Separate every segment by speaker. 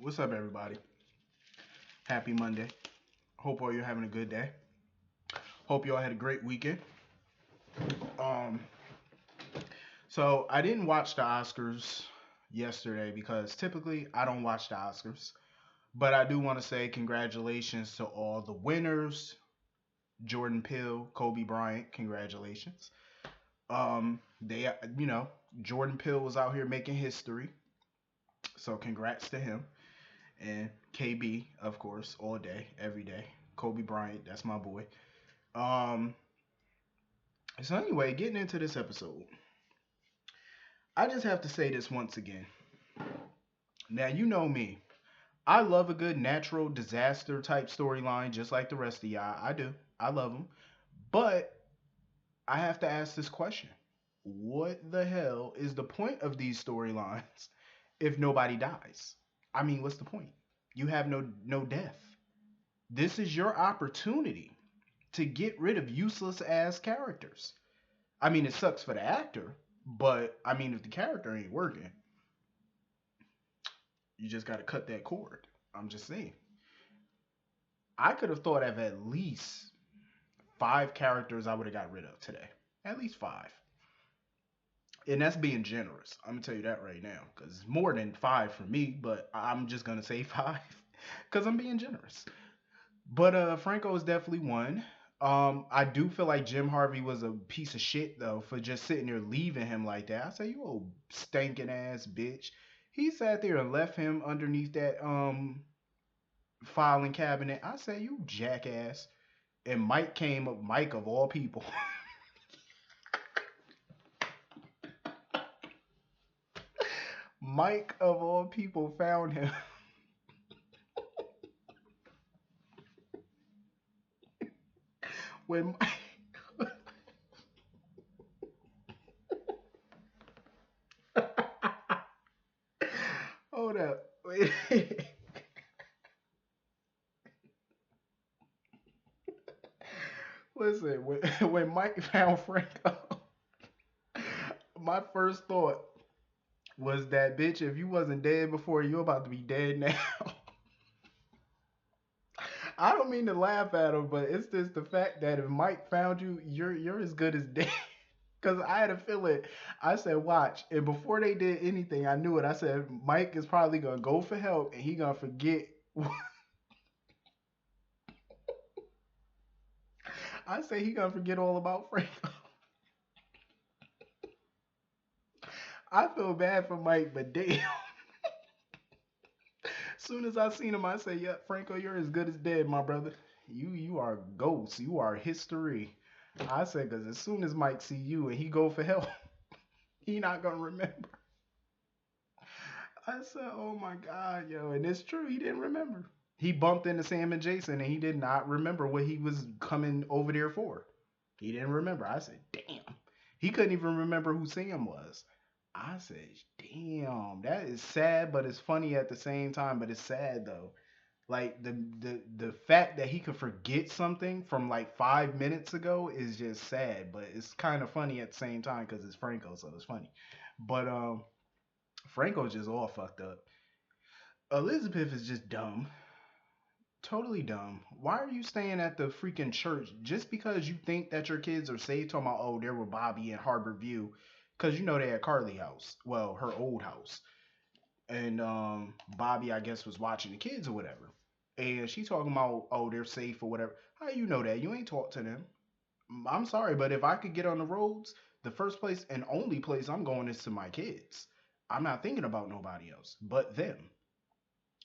Speaker 1: What's up, everybody? Happy Monday. Hope all you're having a good day. Hope you all had a great weekend. Um, so I didn't watch the Oscars yesterday because typically I don't watch the Oscars, but I do want to say congratulations to all the winners. Jordan Peele, Kobe Bryant, congratulations. They, you know, Jordan Peele was out here making history, so congrats to him. And KB, of course, all day, every day. Kobe Bryant, that's my boy. Um, so anyway, getting into this episode, I just have to say this once again. Now you know me. I love a good natural disaster type storyline, just like the rest of y'all. I do. I love them. But I have to ask this question: what the hell is the point of these storylines if nobody dies? I mean, what's the point? You have no death. This is your opportunity to get rid of useless ass characters. I mean, it sucks for the actor, but I mean, if the character ain't working, you just got to cut that cord. I'm just saying. I could have thought of at least five characters I would have got rid of today. At least five. And that's being generous. I'm gonna tell you that right now, because it's more than five for me. But I'm just gonna say five, because I'm being generous. But Franco is definitely one. I do feel like Jim Harvey was a piece of shit though for just sitting there leaving him like that. I say you old stinking ass bitch. He sat there and left him underneath that filing cabinet. I say you jackass. And Mike came up. Mike of all people. Mike of all people found him. when Hold up. Wait. Listen, when Mike found Franco, my first thought was that bitch, if you wasn't dead before, you about to be dead now. I don't mean to laugh at him, but it's just the fact that if Mike found you, you're as good as dead. Cause I had a feeling. I said, watch, and before they did anything, I knew it. I said, Mike is probably gonna go for help, and he gonna forget. I say he gonna forget all about Franco. I feel bad for Mike, but damn. Soon as I seen him, I say, "Yep, Franco, you're as good as dead, my brother. You are a ghost. You are history." I said, because as soon as Mike see you and he go for help, he not gonna remember. I said, "Oh my God, yo," and it's true. He didn't remember. He bumped into Sam and Jason, and he did not remember what he was coming over there for. He didn't remember. I said, "Damn." He couldn't even remember who Sam was. I said, "Damn, that is sad, but it's funny at the same time. But it's sad though. Like the fact that he could forget something from like 5 minutes ago is just sad, but it's kind of funny at the same time because it's Franco, so it's funny. But Franco's just all fucked up. Elizabeth is just dumb, totally dumb. Why are you staying at the freaking church just because you think that your kids are safe? Talking about, oh, they're with Bobby in Harbor View, because you know they at Carly house, well, her old house, and Bobby, I guess, was watching the kids or whatever. And she talking about, oh, they're safe or whatever. How you know that? You ain't talked to them. I'm sorry, but if I could get on the roads, the first place and only place I'm going is to my kids. I'm not thinking about nobody else but them.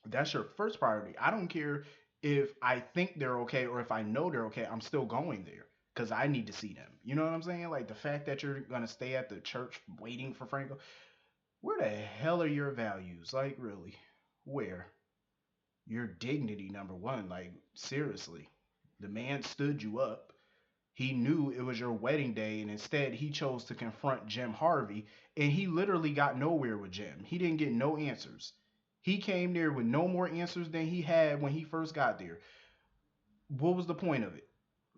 Speaker 1: That's your first priority. I don't care if I think they're okay or if I know they're okay. I'm still going there because I need to see them. You know what I'm saying? Like the fact that you're gonna stay at the church waiting for Franco. Where the hell are your values? Like really, where? Your dignity, number one. Like seriously, the man stood you up. He knew it was your wedding day, and instead he chose to confront Jim Harvey, and he literally got nowhere with Jim. He didn't get no answers. He came there with no more answers than he had when he first got there. What was the point of it?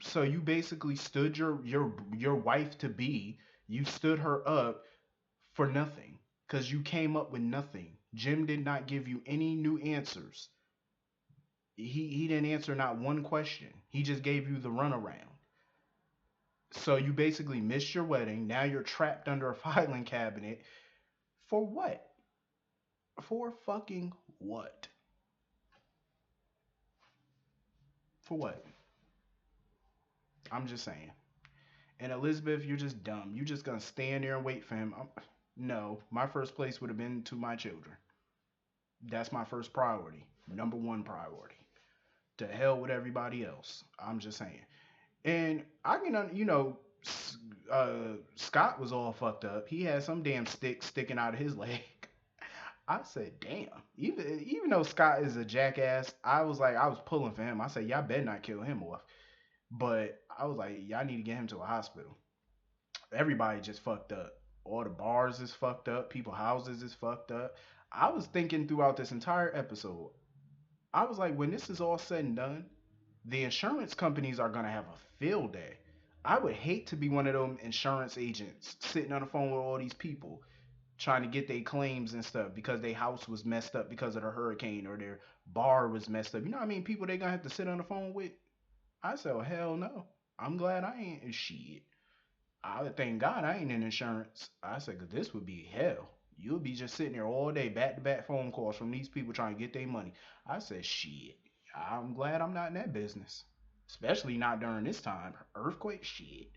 Speaker 1: So you basically stood your wife to be, you stood her up for nothing because you came up with nothing. Jim did not give you any new answers. He didn't answer not one question. He just gave you the runaround. So you basically missed your wedding. Now you're trapped under a filing cabinet. For what? For fucking what? For what? I'm just saying. And Elizabeth, you're just dumb. You just gonna stand there and wait for him. No, my first place would have been to my children. That's my first priority. Number one priority. To hell with everybody else. I'm just saying. And I can, Scott was all fucked up. He had some damn stick sticking out of his leg. I said, damn. Even though Scott is a jackass, I was pulling for him. I said, y'all better not kill him off. But I was like, y'all need to get him to a hospital. Everybody just fucked up. All the bars is fucked up. People houses is fucked up. I was thinking throughout this entire episode, I was like, when this is all said and done, the insurance companies are gonna have a field day. I would hate to be one of them insurance agents sitting on the phone with all these people trying to get their claims and stuff because their house was messed up because of the hurricane or their bar was messed up. You know what I mean? People they gonna have to sit on the phone with. I said, oh, hell no. I'm glad I ain't shit. I would thank God I ain't in insurance. I said, cause this would be hell. You'll be just sitting there all day, back to back phone calls from these people trying to get their money. I said, shit. I'm glad I'm not in that business. Especially not during this time. Earthquake, shit. You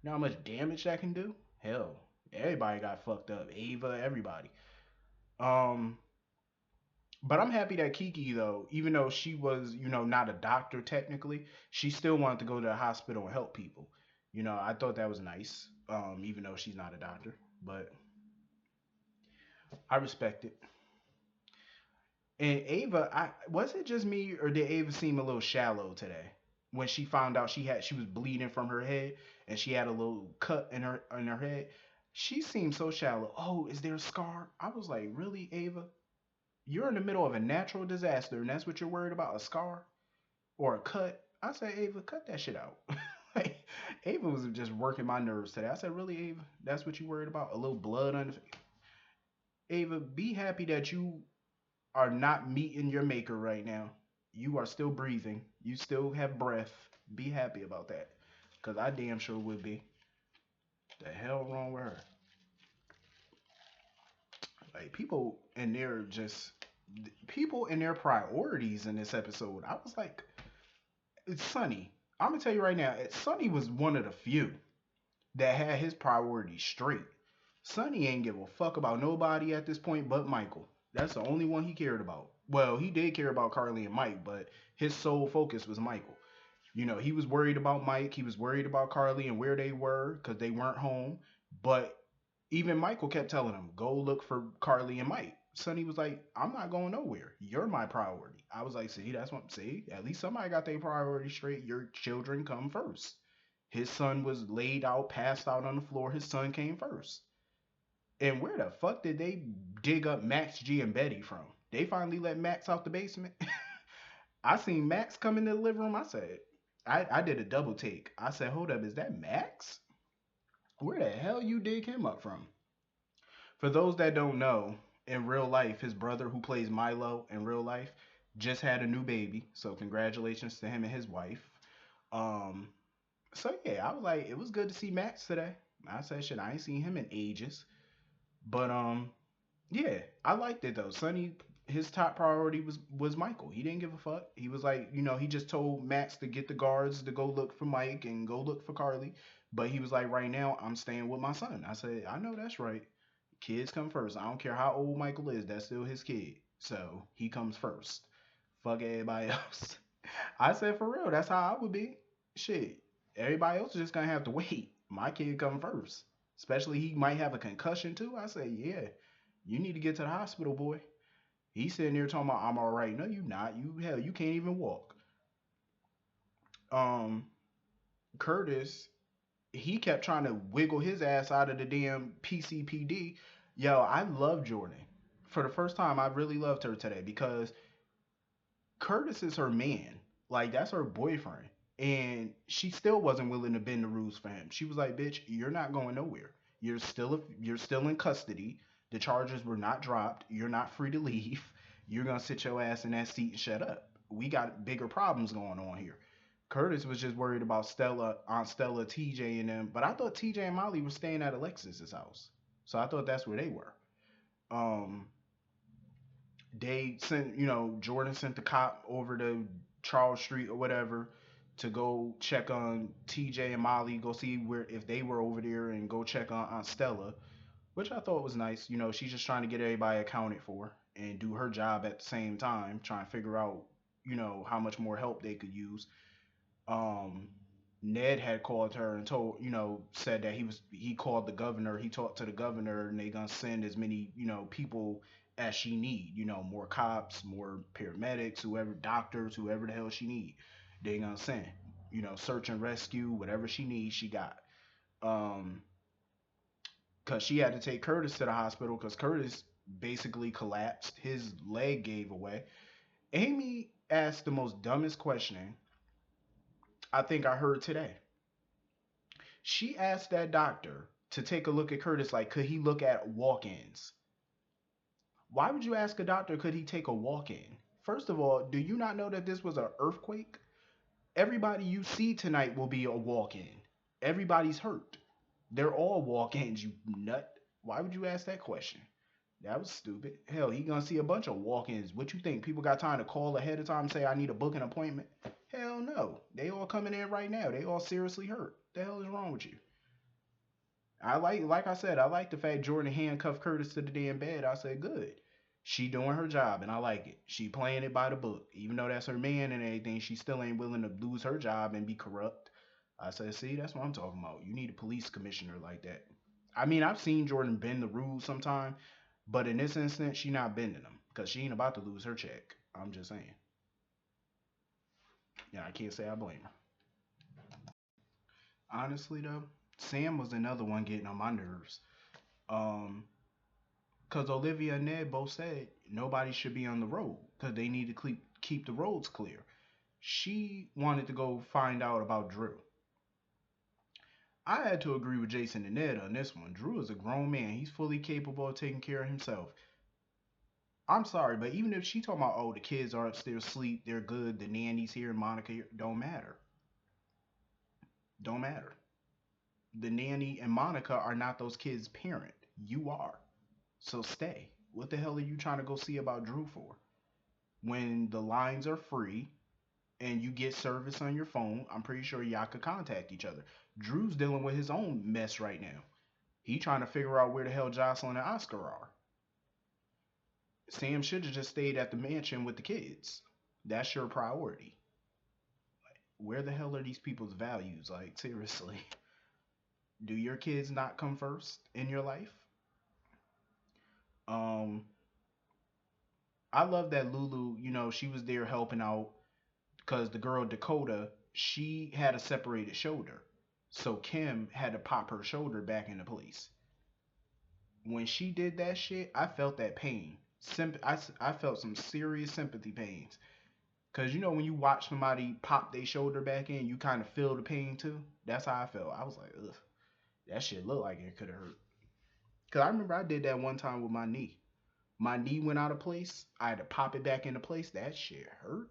Speaker 1: know how much damage that can do? Hell, everybody got fucked up. Ava, everybody. Um, but I'm happy that Kiki though, even though she was, not a doctor technically, she still wanted to go to the hospital and help people. I thought that was nice. Even though she's not a doctor, but I respect it. And Ava, I was it just me or did Ava seem a little shallow today when she found out she was bleeding from her head and she had a little cut in her head? She seemed so shallow. Oh, is there a scar? I was like, really, Ava? You're in the middle of a natural disaster and that's what you're worried about, a scar or a cut? I said, Ava, cut that shit out. Like, Ava was just working my nerves today. I said, really, Ava? That's what you worried about? A little blood on the Ava, be happy that you are not meeting your maker right now. You are still breathing. You still have breath. Be happy about that. Cause I damn sure would be. The hell wrong with her? Like people and their priorities in this episode. I was like, it's Sonny. I'm gonna tell you right now, Sonny was one of the few that had his priorities straight. Sonny ain't give a fuck about nobody at this point but Michael. That's the only one he cared about. Well, he did care about Carly and Mike, but his sole focus was Michael. He was worried about Mike. He was worried about Carly and where they were because they weren't home. But even Michael kept telling him, go look for Carly and Mike. Sonny was like, I'm not going nowhere. You're my priority. I was like, see, that's what I'm saying. At least somebody got their priority straight. Your children come first. His son was laid out, passed out on the floor. His son came first. And where the fuck did they dig up Max, G, and Betty from? They finally let Max out the basement. I seen Max come in the living room. I did a double take. I said, hold up, is that Max? Where the hell you dig him up from? For those that don't know, in real life, his brother who plays Milo in real life just had a new baby. So congratulations to him and his wife. Um, so yeah, I was like, it was good to see Max today. I said, shit, I ain't seen him in ages. But yeah, I liked it though. Sonny, his top priority was Michael. He didn't give a fuck. He was like, he just told Max to get the guards to go look for Mike and go look for Carly. But he was like, right now, I'm staying with my son. I said, I know that's right. Kids come first. I don't care how old Michael is. That's still his kid. So he comes first. Fuck everybody else. I said, for real, that's how I would be. Shit. Everybody else is just gonna have to wait. My kid come first. Especially he might have a concussion too. I say, yeah, you need to get to the hospital, boy. He's sitting there talking about I'm all right. No, you not. You can't even walk. Um, Curtis, he kept trying to wiggle his ass out of the damn PCPD. Yo, I love Jordan. For the first time, I really loved her today because Curtis is her man. Like that's her boyfriend. And she still wasn't willing to bend the rules for him. She was like, "Bitch, you're not going nowhere. You're still in custody. The charges were not dropped. You're not free to leave. You're gonna sit your ass in that seat and shut up. We got bigger problems going on here. Curtis was just worried about Stella, Aunt Stella, TJ, and them. But I thought TJ and Molly were staying at Alexis's house, so I thought that's where they were. Um, they sent, Jordan sent the cop over to Charles Street or whatever to go check on TJ and Molly, go see where if they were over there, and go check on Aunt Stella, which I thought was nice. She's just trying to get everybody accounted for and do her job at the same time, trying to figure out, how much more help they could use. um Ned had called her and told, said that he called the governor, he talked to the governor, and they gonna send as many, people as she need, more cops, more paramedics, whoever, doctors, whoever the hell she need, they gonna send, search and rescue, whatever she needs, she got. Um, cause she had to take Curtis to the hospital because Curtis basically collapsed, his leg gave away. Amy asked the most dumbest question I think I heard today. She asked that doctor to take a look at Curtis, like, could he look at walk ins? Why would you ask a doctor, could he take a walk in? First of all, do you not know that this was an earthquake? Everybody you see tonight will be a walk in. Everybody's hurt. They're all walk ins, you nut. Why would you ask that question? That was stupid. Hell, he gonna see a bunch of walk ins. What you think? People got time to call ahead of time and say, I need to book an appointment? Hell no. They all coming in right now. They all seriously hurt. The hell is wrong with you? Like I said, I like the fact Jordan handcuffed Curtis to the damn bed. I said, good. She doing her job, and I like it. She playing it by the book. Even though that's her man and everything, she still ain't willing to lose her job and be corrupt. I said, see, that's what I'm talking about. You need a police commissioner like that. I mean, I've seen Jordan bend the rules sometime, but in this instance, she not bending them because she ain't about to lose her check. I'm just saying. Yeah, I can't say I blame her. Honestly, though, Sam was another one getting on my nerves. Um, Because Olivia and Ned both said nobody should be on the road because they need to keep the roads clear. She wanted to go find out about Drew. I had to agree with Jason and Ned on this one. Drew is a grown man. He's fully capable of taking care of himself. I'm sorry, but even if she talking about, oh, the kids are upstairs asleep, they're good, the nanny's here, Monica here, don't matter. Don't matter. The nanny and Monica are not those kids' parent. You are. So stay. What the hell are you trying to go see about Drew for? When the lines are free and you get service on your phone, I'm pretty sure y'all could contact each other. Drew's dealing with his own mess right now. He trying to figure out where the hell Jocelyn and Oscar are. Sam should have just stayed at the mansion with the kids. That's your priority. Where the hell are these people's values? Like, seriously. Do your kids not come first in your life? Um, I love that Lulu, she was there helping out because the girl Dakota, she had a separated shoulder. So Kim had to pop her shoulder back into place. When she did that shit, I felt that pain. I felt some serious sympathy pains. Because when you watch somebody pop their shoulder back in, you kind of feel the pain too. That's how I felt. I was like, ugh, that shit looked like it could have hurt. Because I remember I did that one time with my knee. My knee went out of place. I had to pop it back into place. That shit hurt.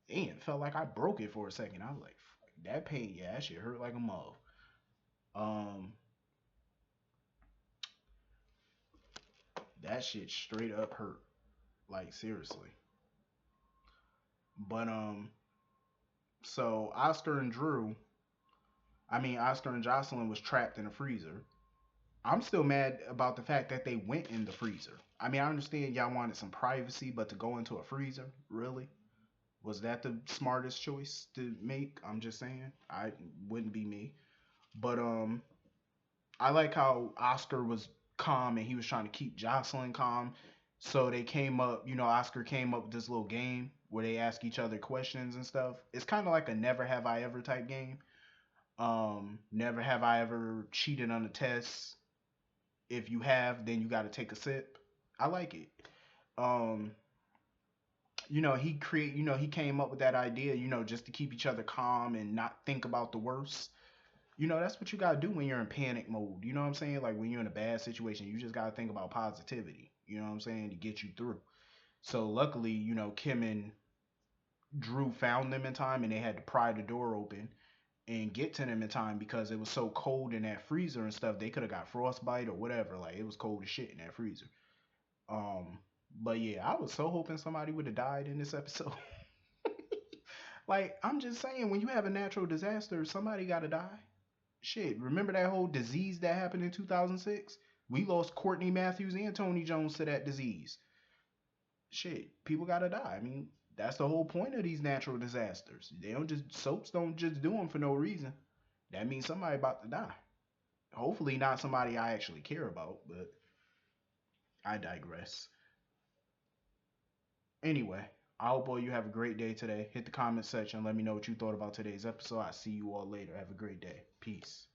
Speaker 1: Damn, it felt like I broke it for a second. I was like, that pain, yeah, that shit hurt like a mug. Um, that shit straight up hurt. Like, seriously. But so Oscar and Jocelyn was trapped in a freezer. I'm still mad about the fact that they went in the freezer. I mean, I understand y'all wanted some privacy, but to go into a freezer, really? Was that the smartest choice to make? I'm just saying. I wouldn't be me. But I like how Oscar was calm and he was trying to keep Jocelyn calm. So they came up, Oscar came up with this little game where they ask each other questions and stuff. It's kind of like a never have I ever type game. Never have I ever cheated on a test. If you have, then you got to take a sip. I like it. Um, he came up with that idea, just to keep each other calm and not think about the worst. That's what you gotta do when you're in panic mode. You know what I'm saying? Like when you're in a bad situation, you just gotta think about positivity. You know what I'm saying? To get you through. So luckily, Kim and Drew found them in time, and they had to pry the door open and get to them in time because it was so cold in that freezer and stuff. They could have got frostbite or whatever. Like it was cold as shit in that freezer. Um, but yeah, I was so hoping somebody would have died in this episode. Like I'm just saying, when you have a natural disaster, somebody gotta die. Shit, remember that whole disease that happened in 2006? We lost Courtney Matthews and Tony Jones to that disease. Shit, people gotta die. I mean, that's the whole point of these natural disasters. They don't just soaps don't just do them for no reason. That means somebody about to die. Hopefully not somebody I actually care about, but I digress. Anyway, I hope all you have a great day today. Hit the comment section. Let me know what you thought about today's episode. I'll see you all later. Have a great day. Peace.